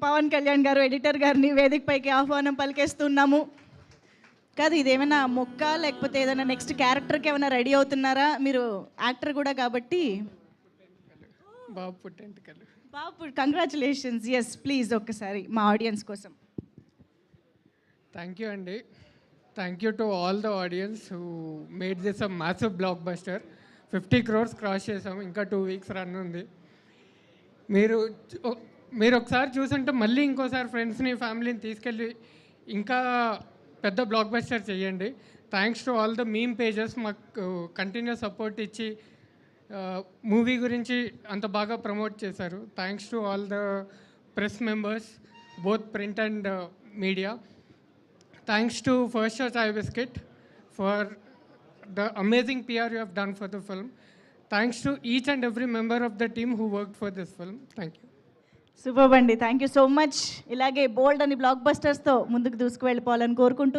పవన్ కళ్యాణ్ గారు ఎడిటర్ గారిని వేదికపైకి ఆహ్వానం పలికేస్తున్నాము. కాదు, ఇదేమైనా మొక్క లేకపోతే ఏదైనా నెక్స్ట్ క్యారెక్టర్కి ఏమైనా రెడీ అవుతున్నారా? మీరు యాక్టర్ కూడా కాబట్టి. బాబు కంగ్రాచులేషన్స్. ఎస్ ప్లీజ్ ఒక్కసారి మా ఆడియన్స్ కోసం. థ్యాంక్ యూ అండి. Thank you to all the audience who made this a massive block buster. 50 crores cross చేసాం, ఇంకా 2 weeks రన్ ఉంది. మీరు ఒకసారి చూసుంటే మళ్ళీ ఇంకోసారి ఫ్రెండ్స్ని ఫ్యామిలీని తీసుకెళ్ళి ఇంకా పెద్ద బ్లాక్ బస్టర్ చేయండి. Thanks to all the meme pages, మాకు కంటిన్యూస్ సపోర్ట్ ఇచ్చి మూవీ గురించి అంత బాగా ప్రమోట్ చేశారు. Thanks to all the press members, both print and media. Thanks to First Show Chai Biscuit for the amazing PR you have done for the film. Thanks to each and every member of the team who worked for this film. Thank you. Super అండి, thank you so much. ఇలాగే బోల్డ్ అని black బస్టర్స్తో ముందుకు దూసుకు వెళ్ళిపోవాలని కోరుకుంటూ